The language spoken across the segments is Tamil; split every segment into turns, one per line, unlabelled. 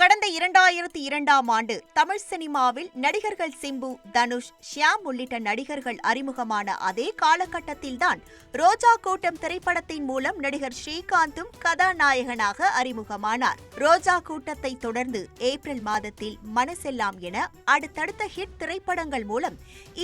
கடந்த 2002ஆம் ஆண்டு தமிழ் சினிமாவில் நடிகர்கள் சிம்பு, தனுஷ், ஷியாம் உள்ளிட்ட நடிகர்கள் அறிமுகமான அதே காலகட்டத்தில்தான் ரோஜா கூட்டம் திரைப்படத்தின் மூலம் நடிகர் ஸ்ரீகாந்தும் கதாநாயகனாக அறிமுகமானார். ரோஜா கூட்டத்தை தொடர்ந்து ஏப்ரல் மாதத்தில் மனசெல்லாம் என அடுத்தடுத்த ஹிட் திரைப்படங்கள் மூலம்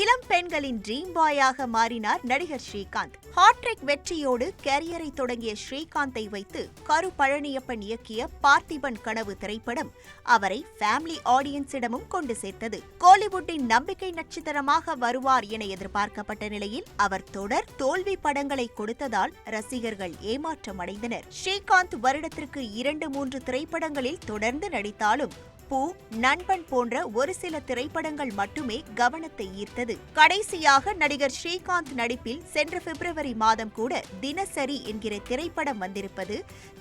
இளம் பெண்களின் ட்ரீம் பாயாக மாறினார் நடிகர் ஸ்ரீகாந்த். ஹாட்ரிக் வெற்றியோடு கேரியரை தொடங்கிய ஸ்ரீகாந்தை வைத்து கரு பழனியப்பன் இயக்கிய பார்த்திபன் கனவு திரைப்படம் அவரை ஃபேமிலி ஆடியன்ஸிடமும் கொண்டு சேர்த்தது. கோலிவுட்டின் நம்பிக்கை நட்சத்திரமாக வருவார் என எதிர்பார்க்கப்பட்ட நிலையில் அவர் தொடர் தோல்வி படங்களை கொடுத்ததால் ரசிகர்கள் ஏமாற்றமடைந்தனர். ஸ்ரீகாந்த் வருடத்திற்கு 2-3 திரைப்படங்களில் தொடர்ந்து நடித்தாலும் பூ, நண்பன் போன்ற ஒரு சில திரைப்படங்கள் மட்டுமே கவனத்தை ஈர்த்தது. கடைசியாக நடிகர் ஸ்ரீகாந்த் நடிப்பில் சென்ற பிப்ரவரி மாதம் கூட தினசரி என்கிற திரைப்படம் வந்திருப்பது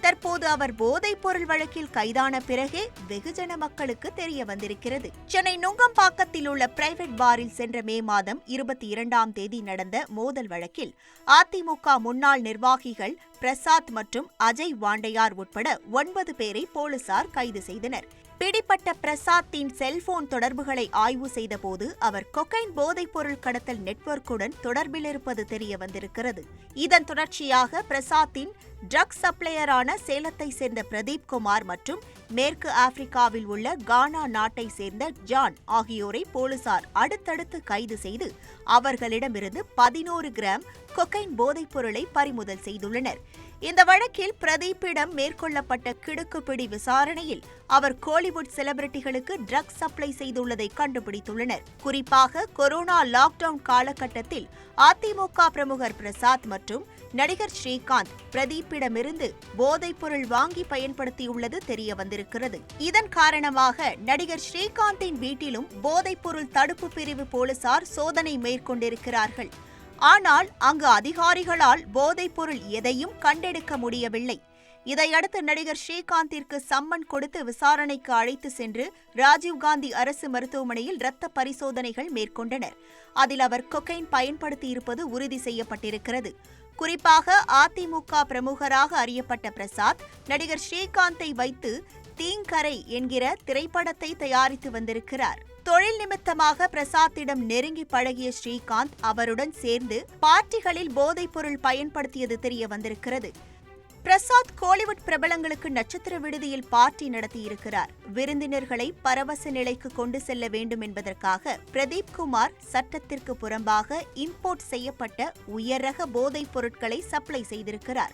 தற்போது அவர் போதைப் பொருள் வழக்கில் கைதான பிறகே வெகுஜன மக்களுக்கு தெரிய வந்திருக்கிறது. சென்னை நுங்கம்பாக்கத்தில் உள்ள பிரைவேட் பாரில் சென்ற மே மாதம் 22ஆம் தேதி நடந்த மோதல் வழக்கில் அதிமுக முன்னாள் நிர்வாகிகள் பிரசாத் மற்றும் அஜய் வாண்டையார் உட்பட 9 பேரை போலீசார் கைது செய்தனர். பிடிப்பட்ட பிரசாத்தின் செல்போன் தொடர்புகளை ஆய்வு செய்தபோது அவர் கொக்கைன் போதைப்பொருள் கடத்தல் நெட்வொர்க்குடன் தொடர்பில் இருப்பது தெரிய வந்திருக்கிறது. இதன் தொடர்ச்சியாக பிரசாத்தின் ட்ரக்ஸ் சப்ளையரான சேலத்தை சேர்ந்த பிரதீப் குமார் மற்றும் மேற்கு ஆப்பிரிக்காவில் உள்ள கானா நாட்டை சேர்ந்த ஜான் ஆகியோரை போலீசார் அடுத்தடுத்து கைது செய்து அவர்களிடமிருந்து 11 கிராம் கொக்கைன் போதைப் பொருளை பறிமுதல் செய்துள்ளனர். இந்த வழக்கில் பிரதீப்பிடம் மேற்கொள்ளப்பட்ட கிடுக்குப்பிடி விசாரணையில் அவர் கோலிவுட் செலிபிரிட்டிகளுக்கு ட்ரக்ஸ் சப்ளை செய்துள்ளதை கண்டுபிடித்துள்ளனர். குறிப்பாக கொரோனா லாக்டவுன் காலகட்டத்தில் அதிமுக பிரமுகர் பிரசாத் மற்றும் நடிகர் ஸ்ரீகாந்த் பிரதீப்பிடமிருந்து போதைப் பொருள் வாங்கி பயன்படுத்தியுள்ளது தெரிய வந்திருக்கிறது. இதன் காரணமாக நடிகர் ஸ்ரீகாந்தின் வீட்டிலும் போதைப் பொருள் தடுப்பு பிரிவு போலீசார் சோதனை மேற்கொண்டிருக்கிறார்கள். ஆனால் அங்கு அதிகாரிகளால் போதைப் பொருள் எதையும் கண்டெடுக்க முடியவில்லை. இதையடுத்து நடிகர் ஸ்ரீகாந்திற்கு சம்மன் கொடுத்து விசாரணைக்கு அழைத்து சென்று ராஜீவ்காந்தி அரசு மருத்துவமனையில் இரத்த பரிசோதனைகள் மேற்கொண்டனர். அதில் அவர் கொக்கைன் பயன்படுத்தியிருப்பது உறுதி செய்யப்பட்டிருக்கிறது. குறிப்பாக அதிமுக பிரமுகராக அறியப்பட்ட பிரசாத் நடிகர் ஸ்ரீகாந்தை வைத்து தீங்கரை என்கிற திரைப்படத்தை தயாரித்து வந்திருக்கிறார். தொழில் நிமித்தமாக பிரசாத்திடம் நெருங்கி பழகிய ஸ்ரீகாந்த் அவருடன் சேர்ந்து பார்ட்டிகளில் போதைப் பொருள் பயன்படுத்தியது தெரிய வந்திருக்கிறது. பிரசாத் கோலிவுட் பிரபலங்களுக்கு நட்சத்திர விடுதியில் பார்ட்டி நடத்தியிருக்கிறார். விருந்தினர்களை பரவச நிலைக்கு கொண்டு செல்ல வேண்டும் என்பதற்காக பிரதீப் குமார் சட்டத்திற்கு புறம்பாக இம்போர்ட் செய்யப்பட்ட உயர் ரக போதைப் பொருட்களை சப்ளை செய்திருக்கிறார்.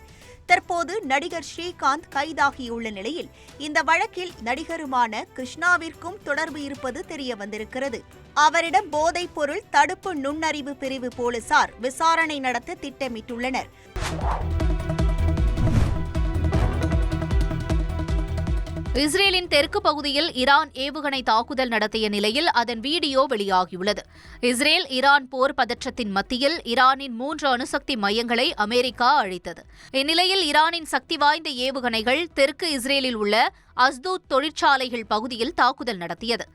தற்போது நடிகர் ஸ்ரீகாந்த் கைதாகியுள்ள நிலையில் இந்த வழக்கில் நடிகருமான கிருஷ்ணாவிற்கும் தொடர்பு இருப்பது தெரிய வந்திருக்கிறது. அவரிடம் போதைப் பொருள் தடுப்பு நுண்ணறிவு பிரிவு போலீசார் விசாரணை நடத்த திட்டமிட்டுள்ளனர்.
இஸ்ரேலின் தெற்கு பகுதியில் ஈரான் ஏவுகணை தாக்குதல் நடத்திய நிலையில் அதன் வீடியோ வெளியாகியுள்ளது. இஸ்ரேல் ஈரான் போர் பதற்றத்தின் மத்தியில் ஈரானின் 3 அணுசக்தி மையங்களை அமெரிக்கா அழித்தது. இந்நிலையில் ஈரானின் சக்தி வாய்ந்த ஏவுகணைகள் தெற்கு இஸ்ரேலில் உள்ள அஸ்தூத் தொழிற்சாலைகள் பகுதியில் தாக்குதல் நடத்தியது.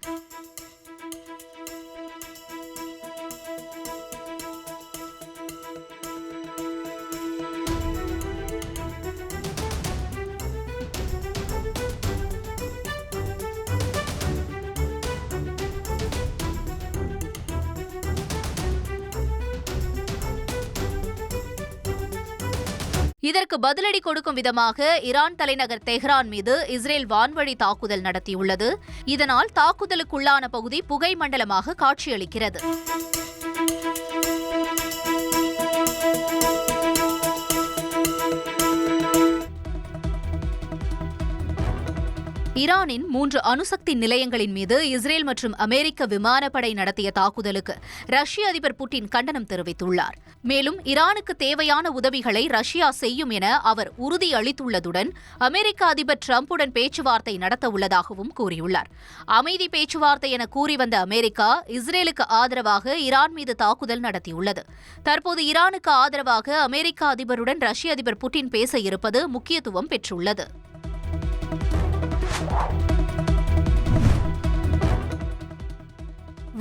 இதற்கு பதிலடி கொடுக்கும் விதமாக ஈரான் தலைநகர் தெஹ்ரான் மீது இஸ்ரேல் வான்வழி தாக்குதல் நடத்தியுள்ளது. இதனால் தாக்குதலுக்குள்ளான பகுதி புகை மண்டலமாக காட்சியளிக்கிறது. ஈரானின் 3 அணுசக்தி நிலையங்களின் மீது இஸ்ரேல் மற்றும் அமெரிக்க விமானப்படை நடத்திய தாக்குதலுக்கு ரஷ்ய அதிபர் புட்டின் கண்டனம் தெரிவித்துள்ளார். மேலும் ஈரானுக்கு தேவையான உதவிகளை ரஷ்யா செய்யும் என அவர் உறுதியளித்துள்ளதுடன் அமெரிக்க அதிபர் டிரம்புடன் பேச்சுவார்த்தை நடத்த உள்ளதாகவும் கூறியுள்ளார். அமைதி பேச்சுவார்த்தை என கூறி வந்த அமெரிக்கா இஸ்ரேலுக்கு ஆதரவாக ஈரான் மீது தாக்குதல் நடத்தியுள்ளது. தற்போது ஈரானுக்கு ஆதரவாக அமெரிக்க அதிபருடன் ரஷ்ய அதிபர் புட்டின் பேச இருப்பது முக்கியத்துவம் பெற்றுள்ளது.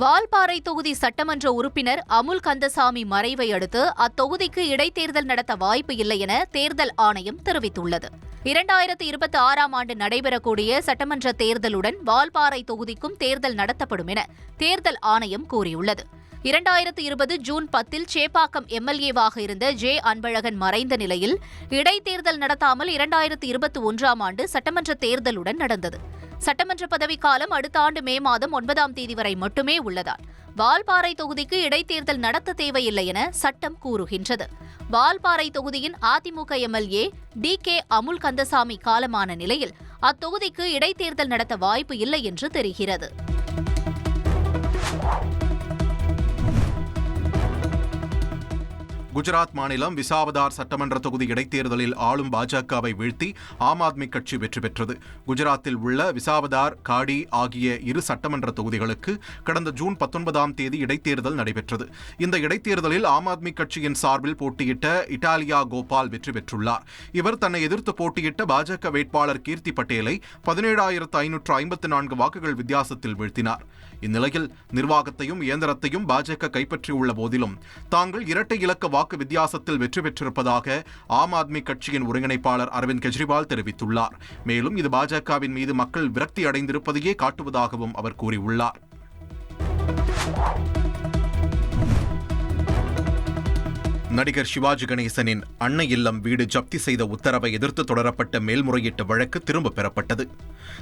வால்பாறை தொகுதி சட்டமன்ற உறுப்பினர் அமுல் கந்தசாமி மறைவை அடுத்து அத்தொகுதிக்கு இடைத்தேர்தல் நடத்த வாய்ப்பு இல்லை என தேர்தல் ஆணையம் தெரிவித்துள்ளது. 2026ஆம் ஆண்டு நடைபெறக்கூடிய சட்டமன்ற தேர்தலுடன் வால்பாறை தொகுதிக்கும் தேர்தல் நடத்தப்படும் என தேர்தல் ஆணையம் கூறியுள்ளது. 2020 ஜூன் 10 சேப்பாக்கம் எம்எல்ஏவாக இருந்த ஜே. அன்பழகன் மறைந்த நிலையில் இடைத்தேர்தல் நடத்தாமல் 2021ஆம் ஆண்டு சட்டமன்ற தேர்தலுடன் நடந்தது. சட்டமன்ற பதவிக்காலம் அடுத்த ஆண்டு மே மாதம் 9ஆம் தேதி வரை மட்டுமே உள்ளதால் வால்பாறை தொகுதிக்கு இடைத்தேர்தல் நடத்த தேவையில்லை என சட்டம் கூறுகின்றது. வால்பாறை தொகுதியின் அதிமுக எம்எல்ஏ டி.கே. அமுல் கந்தசாமி காலமான நிலையில் அத்தொகுதிக்கு இடைத்தேர்தல் நடத்த வாய்ப்பு இல்லை என்று தெரிகிறது.
குஜராத் மாநிலம் விசாவதார் சட்டமன்ற தொகுதி இடைத்தேர்தலில் ஆளும் பாஜகவை வீழ்த்தி ஆம் ஆத்மி கட்சி வெற்றி பெற்றது. குஜராத்தில் உள்ள விசாவதார், காடி ஆகிய இரு சட்டமன்ற தொகுதிகளுக்கு கடந்த ஜூன் 19ஆம் தேதி இடைத்தேர்தல் நடைபெற்றது. இந்த இடைத்தேர்தலில் ஆம் ஆத்மி கட்சியின் சார்பில் போட்டியிட்ட இட்டாலியா கோபால் வெற்றி பெற்றுள்ளார். இவர் தன்னை எதிர்த்து போட்டியிட்ட பாஜக வேட்பாளர் கீர்த்தி பட்டேலை 17,554 வாக்குகள் வித்தியாசத்தில் வீழ்த்தினார். இந்நிலையில் நிர்வாகத்தையும் இயந்திரத்தையும் பாஜக கைப்பற்றியுள்ள போதிலும் தாங்கள் இரட்டை இலக்க வாக்கு வித்தியாசத்தில் வெற்றி பெற்றிருப்பதாக ஆம் ஆத்மி கட்சியின் ஒருங்கிணைப்பாளர் அரவிந்த் கெஜ்ரிவால் தெரிவித்துள்ளார். மேலும் இது பாஜகவின் மீது மக்கள் விரக்தி அடைந்திருப்பதையே காட்டுவதாகவும் அவர் கூறியுள்ளார். நடிகர் சிவாஜி கணேசனின் அன்னை இல்லம் வீடு ஜப்தி செய்த உத்தரவை எதிர்த்து தொடரப்பட்ட மேல்முறையீட்டு வழக்கு திரும்ப பெறப்பட்டது.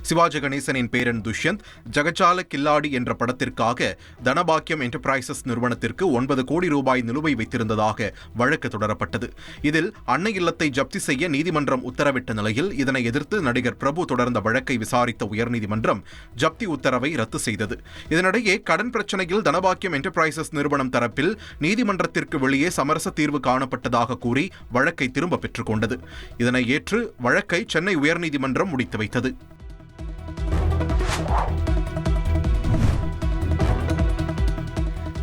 சிவாஜி கணேசனின் பேரன் துஷ்யந்த் ஜகஜால கில்லாடி என்ற படத்திற்காக தனபாக்கியம் என்டர்பிரைசஸ் நிறுவனத்திற்கு 9 கோடி ரூபாய் நிலுவை வைத்திருந்ததாக வழக்கு தொடரப்பட்டது. இதில் அன்னை இல்லத்தை ஜப்தி செய்ய நீதிமன்றம் உத்தரவிட்ட நிலையில் இதனை எதிர்த்து நடிகர் பிரபு தொடர்ந்த வழக்கை விசாரித்த உயர்நீதிமன்றம் ஜப்தி உத்தரவை ரத்து செய்தது. இதனிடையே கடன் பிரச்சினையில் தனபாக்கியம் என்டர்பிரைசஸ் நிறுவனம் தரப்பில் நீதிமன்றத்திற்கு வெளியே சமரச தீர்வு காணப்பட்டதாக கூறி வழக்கை திரும்ப பெற்றுக் கொண்டது. இதனை ஏற்று வழக்கை சென்னை உயர்நீதிமன்றம் முடித்து வைத்தது.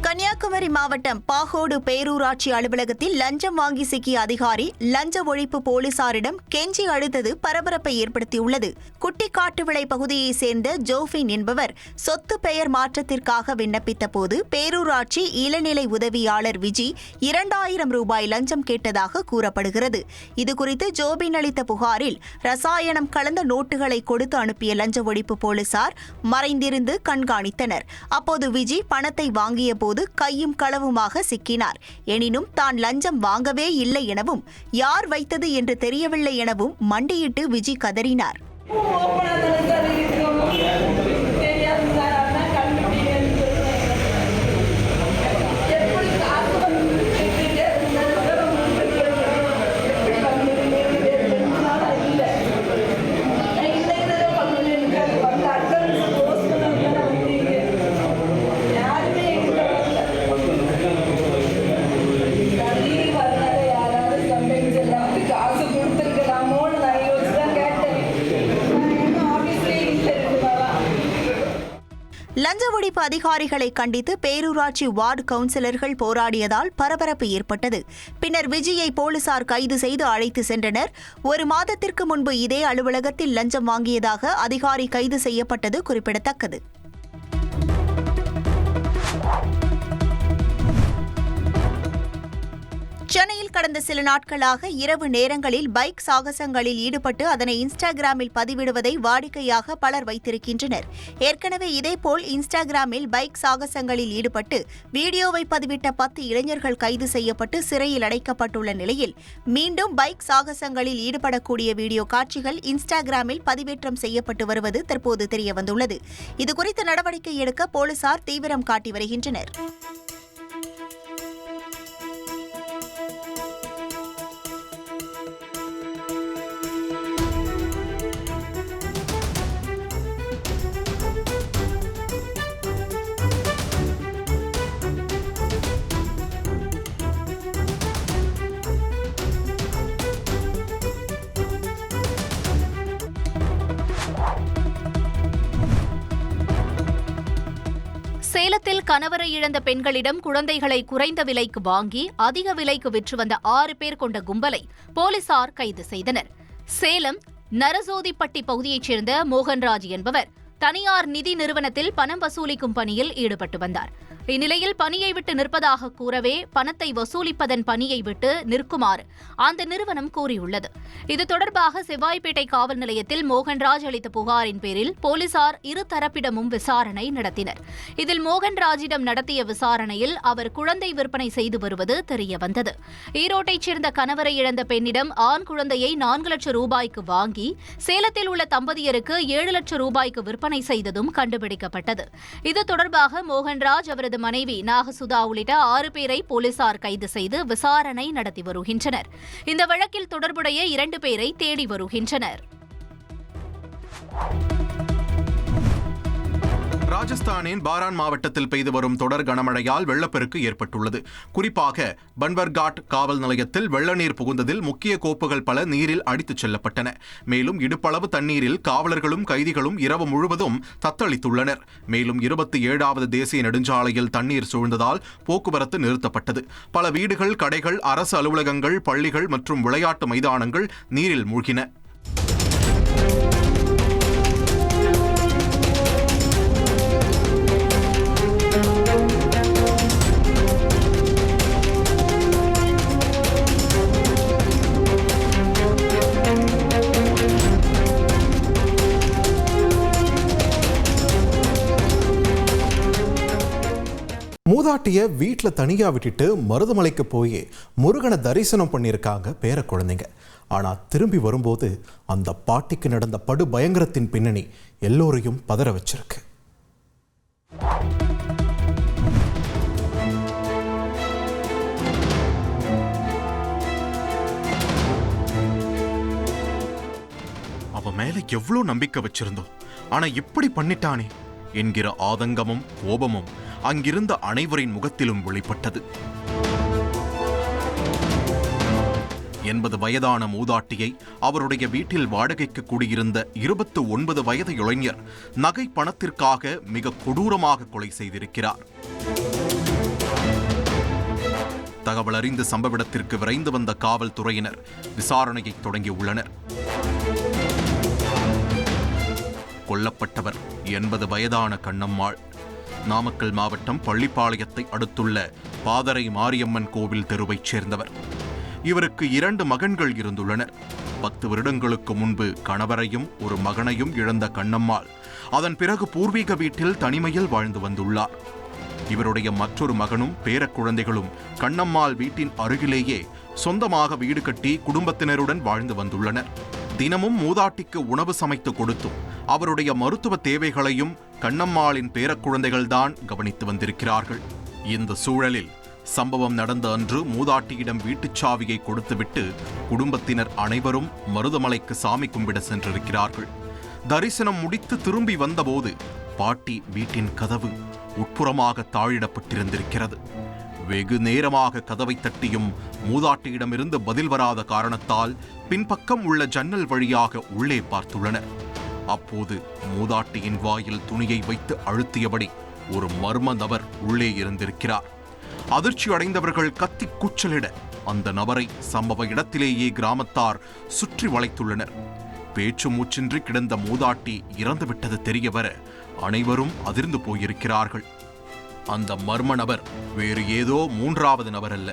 கன்னியாகுமரி மாவட்டம் பாகோடு பேரூராட்சி அலுவலகத்தில் லஞ்சம் வாங்கி சிக்கிய அதிகாரி லஞ்ச ஒழிப்பு போலீசாரிடம் கெஞ்சி அழுத்தது பரபரப்பை ஏற்படுத்தியுள்ளது. குட்டிக்காட்டுவிளை பகுதியைச் சேர்ந்த ஜோஃபின் என்பவர் சொத்து பெயர் மாற்றத்திற்காக விண்ணப்பித்த போது பேரூராட்சி இளநிலை உதவியாளர் விஜி 2000 ரூபாய் லஞ்சம் கேட்டதாக கூறப்படுகிறது. இதுகுறித்து ஜோபின் அளித்த புகாரில் ரசாயனம் கலந்த நோட்டுகளை கொடுத்து அனுப்பிய லஞ்ச ஒழிப்பு போலீசார் மறைந்திருந்து கண்காணித்தனர். அப்போது விஜி பணத்தை வாங்கிய போது கையும் களவுமாக சிக்கினார். எனினும் தான் லஞ்சம் வாங்கவே இல்லை எனவும் யார் வைத்தது என்று தெரியவில்லை எனவும் மண்டியிட்டு விஜி கதறினார். லஞ்ச ஒழிப்பு அதிகாரிகளை கண்டித்து பேரூராட்சி வார்டு கவுன்சிலர்கள் போராடியதால் பரபரப்பு ஏற்பட்டது. பின்னர் விஜயை போலீசார் கைது செய்து அழைத்து சென்றனர். 1 மாதத்திற்கு முன்பு இதே அலுவலகத்தில் லஞ்சம் வாங்கியதாக அதிகாரி கைது செய்யப்பட்டது குறிப்பிடத்தக்கது. சென்னையில் கடந்த சில நாட்களாக இரவு நேரங்களில் பைக் சாகசங்களில் ஈடுபட்டு அதனை இன்ஸ்டாகிராமில் பதிவிடுவதை வாடிக்கையாக பலர் வைத்திருக்கின்றனர். ஏற்கனவே இதேபோல் இன்ஸ்டாகிராமில் பைக் சாகசங்களில் ஈடுபட்டு வீடியோவை பதிவிட்ட 10 இளைஞர்கள் கைது செய்யப்பட்டு சிறையில் அடைக்கப்பட்டுள்ள நிலையில் மீண்டும் பைக் சாகசங்களில் ஈடுபடக்கூடிய வீடியோ காட்சிகள் இன்ஸ்டாகிராமில் பதிவேற்றம் செய்யப்பட்டு வருவது தற்போது தெரியவந்துள்ளது. இதுகுறித்து நடவடிக்கை எடுக்க போலீசார் தீவிரம் காட்டி வருகின்றனர்.
சேலத்தில் கணவரை இழந்த பெண்களிடம் குழந்தைகளை குறைந்த விலைக்கு வாங்கி அதிக விலைக்கு விற்று வந்த 6 பேர் கொண்ட கும்பலை போலீசார் கைது செய்தனர். சேலம் நரசோதிப்பட்டி பகுதியைச் சேர்ந்த மோகன்ராஜ் என்பவர் தனியார் நிதி நிறுவனத்தில் பணம் வசூலிக்கும் பணியில் ஈடுபட்டு வந்தார். இந்நிலையில் பணியை விட்டு நிற்பதாக கூறவே பணத்தை வசூலிப்பதன் பணியை விட்டு நிற்குமாறு அந்த நிறுவனம் கூறியுள்ளது. இது தொடர்பாக செவ்வாய்ப்பேட்டை காவல் நிலையத்தில் மோகன்ராஜ் அளித்த புகாரின் பேரில் போலீசார் இரு தரப்பிடமும் விசாரணை நடத்தினர். இதில் மோகன்ராஜிடம் நடத்திய விசாரணையில் அவர் குழந்தை விற்பனை செய்து வருவது தெரியவந்தது. ஈரோட்டைச் சேர்ந்த கணவரை இழந்த பெண்ணிடம் ஆண் குழந்தையை 4 லட்சம் ரூபாய்க்கு வாங்கி சேலத்தில் உள்ள தம்பதியருக்கு 7 லட்சம் ரூபாய்க்கு விற்பனை செய்ததும் கண்டுபிடிக்கப்பட்டது. இது தொடர்பாக மோகன்ராஜ், அவரது மனைவி நாகசுதா உள்ளிட்ட 6 பேரை போலீசார் கைது செய்து விசாரணை நடத்தி வருகின்றனர். இந்த வழக்கில் தொடர்புடைய 2 பேரை தேடி வருகின்றனர்.
ராஜஸ்தானின் பாரான் மாவட்டத்தில் பெய்து வரும் தொடர் கனமழையால் வெள்ளப்பெருக்கு ஏற்பட்டுள்ளது. குறிப்பாக பன்வர்காட் காவல் நிலையத்தில் வெள்ள நீர் புகுந்ததில் முக்கிய கோப்புகள் பல நீரில் அடித்துச் செல்லப்பட்டன. மேலும் இடுப்பளவு தண்ணீரில் காவலர்களும் கைதிகளும் இரவு முழுவதும் தத்தளித்துள்ளனர். மேலும் 27வது தேசிய நெடுஞ்சாலையில் தண்ணீர் சூழ்ந்ததால் போக்குவரத்து நிறுத்தப்பட்டது. பல வீடுகள், கடைகள், அரசு அலுவலகங்கள், பள்ளிகள் மற்றும் விளையாட்டு மைதானங்கள் நீரில் மூழ்கின.
மூதாட்டிய வீட்டில் தனியாக விட்டுட்டு மருதமலைக்கு போய் முருகனை தரிசனம் பண்ணியிருக்காங்க பேர குழந்தைங்க. ஆனால் திரும்பி வரும்போது அந்த பாட்டிக்கு நடந்த படு பயங்கரத்தின் பின்னணி எல்லோரையும் பதற வச்சிருக்கு.
அவன் மேல எவ்வளோ நம்பிக்கை வச்சிருந்தோம், ஆனா இப்படி பண்ணிட்டானே என்கிற ஆதங்கமும் கோபமும் அங்கிருந்த அனைவரின் முகத்திலும் வெளிப்பட்டது. 80 வயதான மூதாட்டியை அவருடைய வீட்டில் வாடகைக்கு கூடியிருந்த 29 வயது இளைஞர் நகை பணத்திற்காக மிக கொடூரமாக கொலை செய்திருக்கிறார். தகவல் அறிந்து சம்பவ இடத்திற்கு விரைந்து வந்த காவல்துறையினர் விசாரணையை தொடங்கியுள்ளனர். கொல்லப்பட்டவர் 80 வயதான கண்ணம்மாள். நாமக்கல் மாவட்டம் பள்ளிப்பாளையத்தை அடுத்துள்ள பாதரை மாரியம்மன் கோவில் தெருவைச் சேர்ந்தவர். இவருக்கு 2 மகன்கள் இருந்துள்ளனர். 10 வருடங்களுக்கு முன்பு கணவரையும் ஒரு மகனையும் இழந்த கண்ணம்மாள் அதன் பிறகு பூர்வீக வீட்டில் தனிமையில் வாழ்ந்து வந்துள்ளார். இவருடைய மற்றொரு மகனும் பேரக்குழந்தைகளும் கண்ணம்மாள் வீட்டின் அருகிலேயே சொந்தமாக வீடு கட்டி குடும்பத்தினருடன் வாழ்ந்து வந்துள்ளனர். தினமும் மூதாட்டிக்கு உணவு சமைத்து கொடுத்தும் அவருடைய மருத்துவ தேவைகளையும் கண்ணம்மாளின் பேரக்குழந்தைகள்தான் கவனித்து வந்திருக்கிறார்கள். இந்த சூழலில் சம்பவம் நடந்த அன்று மூதாட்டியிடம் வீட்டுச் சாவியை கொடுத்துவிட்டு குடும்பத்தினர் அனைவரும் மருதமலைக்கு சாமி கும்பிட சென்றிருக்கிறார்கள். தரிசனம் முடித்து திரும்பி வந்தபோது பாட்டி வீட்டின் கதவு உட்புறமாக தாழிடப்பட்டிருந்திருக்கிறது. வெகு நேரமாக கதவை தட்டியும் மூதாட்டியிடமிருந்து பதில் வராத காரணத்தால் பின்பக்கம் உள்ள ஜன்னல் வழியாக உள்ளே பார்த்துள்ளனர். அப்போது மூதாட்டியின் வாயில் துணியை வைத்து அழுத்தியபடி ஒரு மர்ம நபர் உள்ளே இருந்திருக்கிறார். அதிர்ச்சி அடைந்தவர்கள் கத்தி கூச்சலிட அந்த நபரை சம்பவ இடத்திலேயே கிராமத்தார் சுற்றி வளைத்துள்ளனர். பேச்சு மூச்சின்றி கிடந்த மூதாட்டி இறந்துவிட்டது தெரியவர அனைவரும் அதிர்ந்து போயிருக்கிறார்கள். அந்த மர்ம நபர் வேறு ஏதோ 3வது நபர் அல்ல,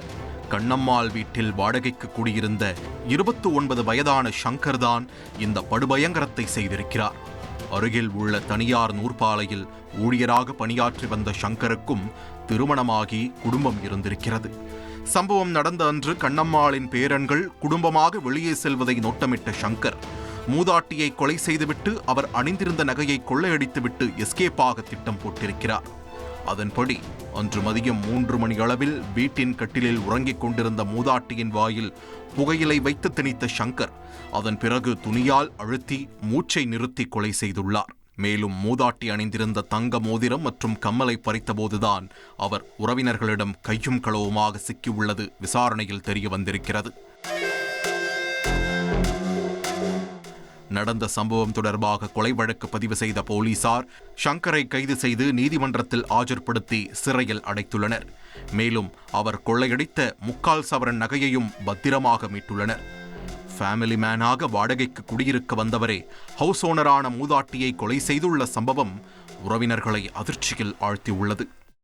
கண்ணம்மாள் வீட்டில் வாடகைக்கு கூடியிருந்த 29 வயதான சங்கர் தான் இந்த படுபயங்கரத்தை செய்திருக்கிறார். அருகில் உள்ள தனியார் நூற்பாலையில் ஊழியராக பணியாற்றி வந்த சங்கருக்கும் திருமணமாகி குடும்பம் இருந்திருக்கிறது. சம்பவம் நடந்த அன்று கண்ணம்மாளின் பேரன்கள் குடும்பமாக வெளியே செல்வதை நோட்டமிட்ட சங்கர் மூதாட்டியை கொலை செய்துவிட்டு அவர் அணிந்திருந்த நகையை கொள்ளையடித்துவிட்டு எஸ்கேப்பாக திட்டம் போட்டிருக்கிறார். அதன்படி அன்று மதியம் 3 மணி அளவில் வீட்டின் கட்டிலில் உறங்கிக் கொண்டிருந்த மூதாட்டியின் வாயில் புகையிலை வைத்து திணித்த சங்கர் அதன் பிறகு துணியால் அழுத்தி மூச்சை நிறுத்தி கொலை செய்துள்ளார். மேலும் மூதாட்டி அணிந்திருந்த தங்க மோதிரம் மற்றும் கம்மலை பறித்தபோதுதான் அவர் உறவினர்களிடம் கையும் களவுமாக சிக்கியுள்ளது விசாரணையில் தெரிய வந்திருக்கிறது. நடந்த சம்பவம் தொடர்பாக கொலை வழக்கு பதிவு செய்த போலீசார் சங்கரை கைது செய்து நீதிமன்றத்தில் ஆஜர்படுத்தி சிறையில் அடைத்துள்ளனர். மேலும் அவர் கொள்ளையடித்த 3/4 சவரன் நகையையும் பத்திரமாக மீட்டுள்ளனர். ஃபேமிலி மேனாக வாடகைக்கு குடியிருக்க வந்தவரே ஹவுஸ் ஓனரான மூதாட்டியை கொலை செய்துள்ள சம்பவம் உறவினர்களை அதிர்ச்சியில் ஆழ்த்தியுள்ளது.